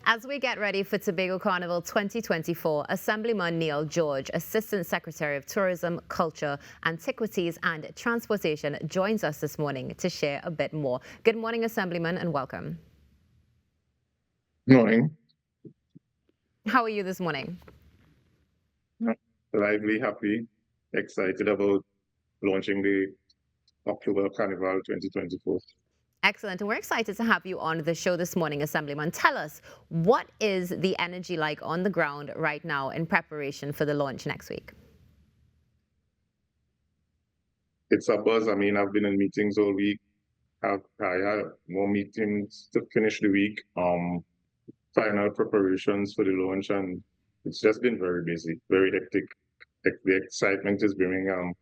As we get ready for Tobago Carnival 2024, Assemblyman Niall, Assistant Secretary of Tourism, Culture, Antiquities and Transportation, joins us this morning to share a bit more. Good morning, Assemblyman, and welcome. Morning. How are you this morning? Lively, happy, excited about launching the Tobago Carnival 2024. Excellent. And we're excited to have you on the show this morning, Assemblyman. Tell us, what is the energy like on the ground right now in preparation for the launch next week? It's a buzz. I mean, I've been in meetings all week. I had more meetings to finish the week. Final preparations for the launch, and it's just been very busy, very hectic. The excitement is brimming.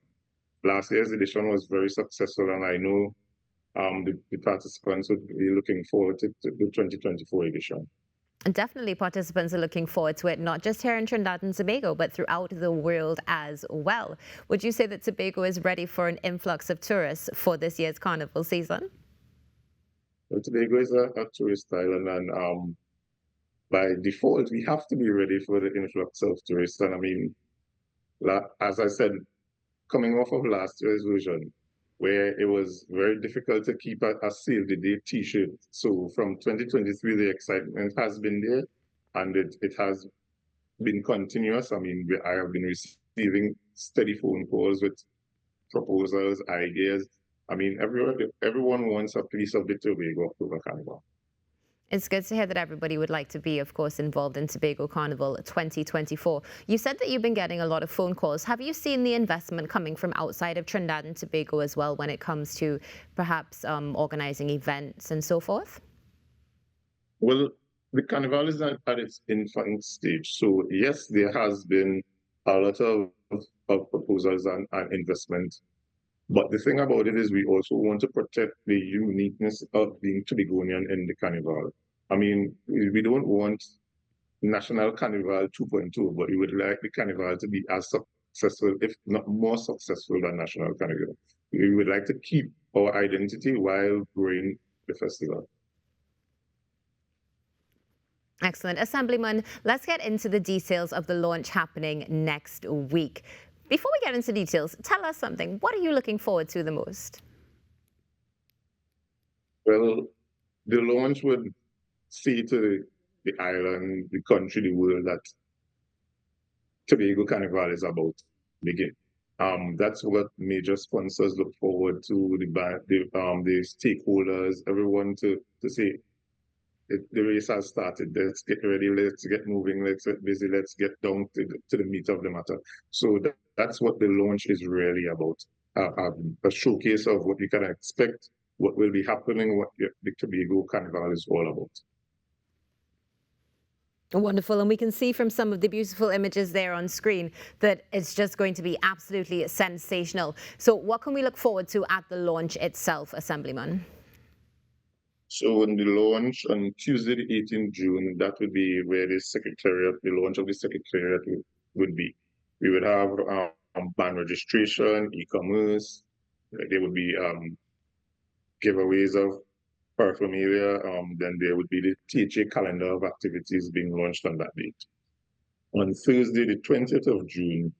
Last year's edition was very successful, and I know the participants would be looking forward to the 2024 edition. And definitely participants are looking forward to it, not just here in Trinidad and Tobago, but throughout the world as well. Would you say that Tobago is ready for an influx of tourists for this year's carnival season? Well, Tobago is a tourist island, and by default, we have to be ready for the influx of tourists. And I mean, as I said, coming off of last year's version, where it was very difficult to keep a save the date T-shirt. So from 2023, the excitement has been there, and it has been continuous. I mean, I have been receiving steady phone calls with proposals, ideas. I mean, everyone wants a piece of the Tobago October Carnival. It's good to hear that everybody would like to be, of course, involved in Tobago Carnival 2024. You said that you've been getting a lot of phone calls. Have you seen the investment coming from outside of Trinidad and Tobago as well when it comes to perhaps organizing events and so forth? Well, the carnival is at its infant stage. So yes, there has been a lot of proposals and investment. But the thing about it is we also want to protect the uniqueness of being Tobagonian in the carnival. I mean, we don't want National Carnival 2.0, but we would like the carnival to be as successful, if not more successful than National Carnival. We would like to keep our identity while growing the festival. Excellent. Assemblyman, let's get into the details of the launch happening next week. Before we get into details, tell us something. What are you looking forward to the most? Well, the launch would say to the island, the country, the world that Tobago Carnival is about to begin. That's what major sponsors look forward to, the stakeholders, everyone to say the race has started. Let's get ready. Let's get moving. Let's get busy. Let's get down to the meat of the matter. So that's what the launch is really about. A showcase of what you can expect, what will be happening, what the Tobago Carnival is all about. Wonderful. And we can see from some of the beautiful images there on screen that it's just going to be absolutely sensational. So what can we look forward to at the launch itself, Assemblyman? So in the launch on Tuesday, the 18th June, that would be where the launch of the secretariat would be. We would have band registration, e-commerce. There would be giveaways of paraphernalia. Then there would be the THA calendar of activities being launched on that date. On Thursday, the 20th of June,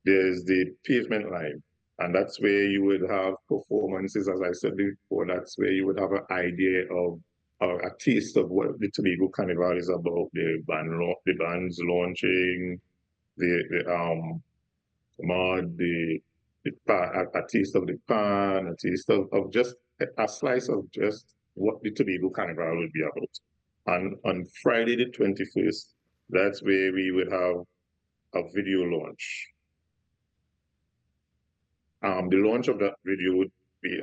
there's the pavement line. And that's where you would have performances, as I said before. That's where you would have an idea of a taste of what the Tobago Carnival is about. The bands launching, the mud, a taste of the pan, a taste of just a slice of just what the Tobago Carnival would be about. And on Friday the 21st, that's where we would have a video launch. The launch of that video would be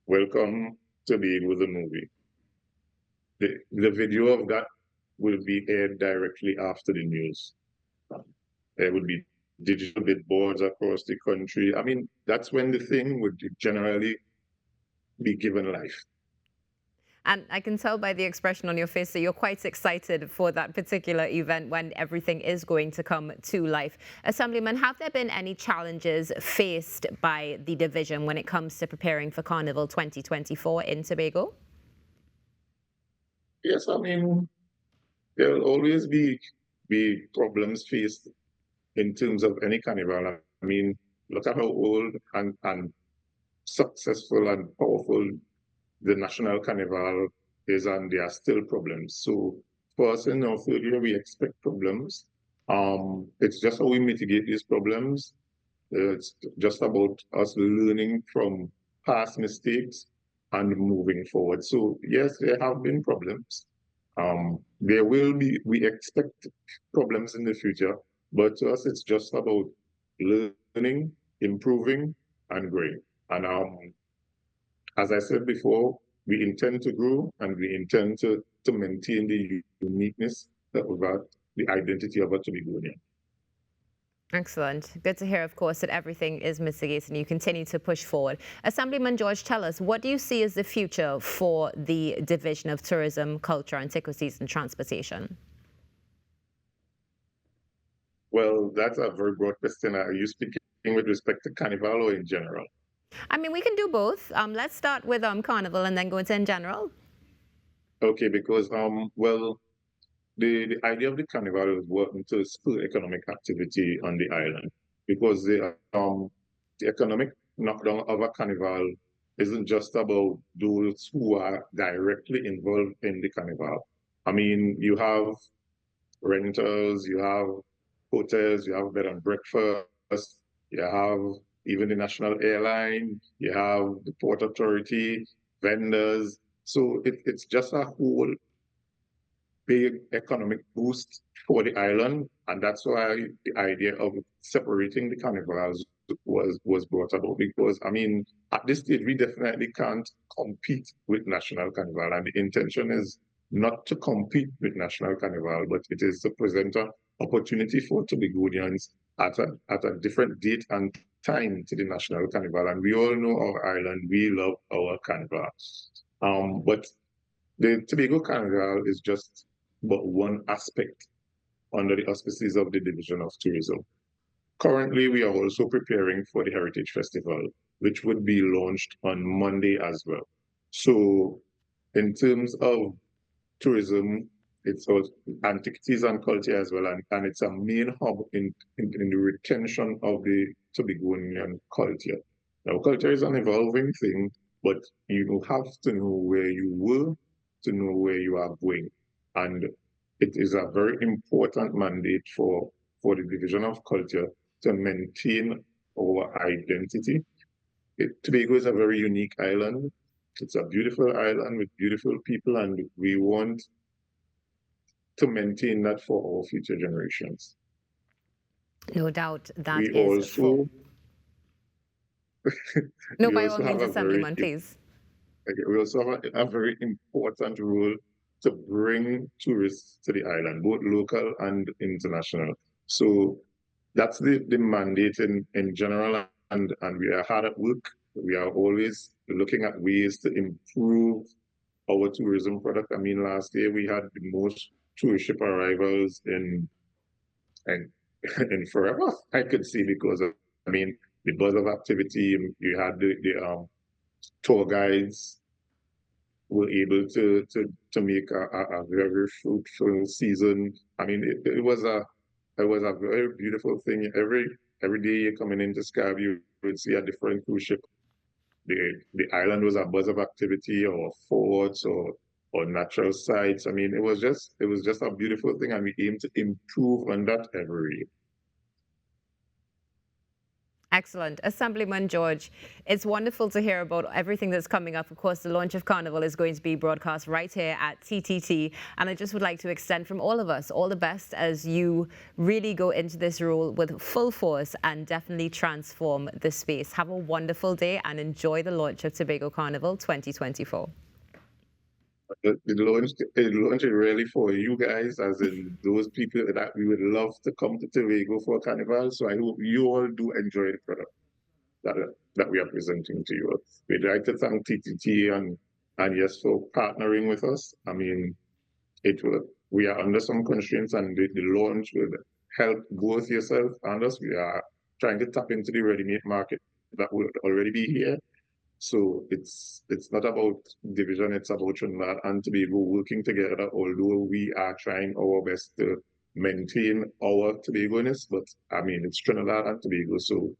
Welcome Tobago the movie. The video of that will be aired directly after the news. There would be digital billboards across the country. I mean, that's when the thing would generally be given life. And I can tell by the expression on your face that you're quite excited for that particular event when everything is going to come to life. Assemblyman, have there been any challenges faced by the division when it comes to preparing for Carnival 2024 in Tobago? Yes, I mean, There will always be problems faced in terms of any carnival. I mean, look at how old and successful and powerful the National Carnival is, and there are still problems. So for us in our third year, we expect problems. It's just how we mitigate these problems. It's just about us learning from past mistakes and moving forward. So yes, there have been problems. There will be, we expect problems in the future, but to us, it's just about learning, improving, and growing. And as I said before, we intend to grow and we intend to maintain the uniqueness that of the identity of a Tobagonian. Excellent. Good to hear, of course, that everything is mitigated and you continue to push forward. Assemblyman George, tell us, what do you see as the future for the Division of Tourism, Culture, Antiquities and Transportation? Well, that's a very broad question. Are you speaking with respect to Carnival or in general? I mean, we can do both. Let's start with Carnival and then go into in general. Okay, because well, the idea of the carnival is working to spur economic activity on the island because the economic knockdown of a carnival isn't just about those who are directly involved in the carnival. I mean, you have renters, you have hotels, you have bed and breakfast, you have even the national airline, you have the port authority, vendors. So it's just a whole big economic boost for the island, and that's why the idea of separating the carnivals was brought about. Because I mean, at this stage, we definitely can't compete with national carnival, and the intention is not to compete with national carnival, but it is to present an opportunity for Tobagonians at a different date and time to the national carnival. And we all know our island; we love our carnival. But the Tobago Carnival is just but one aspect under the auspices of the Division of Tourism. Currently, we are also preparing for the Heritage Festival, which would be launched on Monday as well. So, in terms of tourism, it's also antiquities and culture as well, and it's a main hub in the retention of the Tobagonian culture. Now, culture is an evolving thing, but you have to know where you were to know where you are going. And it is a very important mandate for the Division of Culture to maintain our identity. Tobago is a very unique island. It's a beautiful island with beautiful people, and we want to maintain that for our future generations. No doubt that We is for. also No, we by all also have means, a very Assemblyman, please. we also have a very important role to bring tourists to the island, both local and international. So that's the mandate in general, and we are hard at work. We are always looking at ways to improve our tourism product. I mean, last year we had the most tourist ship arrivals in in forever, I could see, because of, I mean, the buzz of activity. You had the tour guides were able to make a very fruitful season. I mean, it was a very beautiful thing. Every day you're coming into Skype, you would see a different cruise ship. The island was a buzz of activity, or forts, or natural sites. I mean, it was just a beautiful thing, and we aim to improve on that every year. Excellent. Assemblyman George, it's wonderful to hear about everything that's coming up. Of course, the launch of Carnival is going to be broadcast right here at TTT. And I just would like to extend from all of us all the best as you really go into this role with full force and definitely transform the space. Have a wonderful day and enjoy the launch of Tobago Carnival 2024. The launch is really for you guys, as in those people that we would love to come to Tobago for Carnival. So I hope you all do enjoy the product that that we are presenting to you. We'd like to thank TTT and yes, for partnering with us. I mean, it will. We are under some constraints, and the launch will help both yourself and us. We are trying to tap into the ready-made market that will already be here. So it's not about division, it's about Trinidad and Tobago working together, although we are trying our best to maintain our Tobago-ness, but I mean it's Trinidad and Tobago, so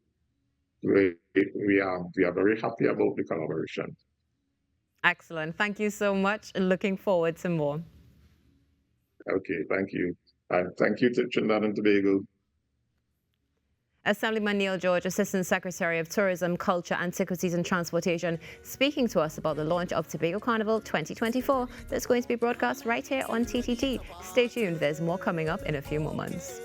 we are very happy about the collaboration. Excellent. Thank you so much. Looking forward to more. Okay, thank you. And thank you to Trinidad and Tobago. Assemblyman Niall George, Assistant Secretary of Tourism, Culture, Antiquities and Transportation, speaking to us about the launch of Tobago Carnival 2024 that's going to be broadcast right here on TTT. Stay tuned, there's more coming up in a few moments.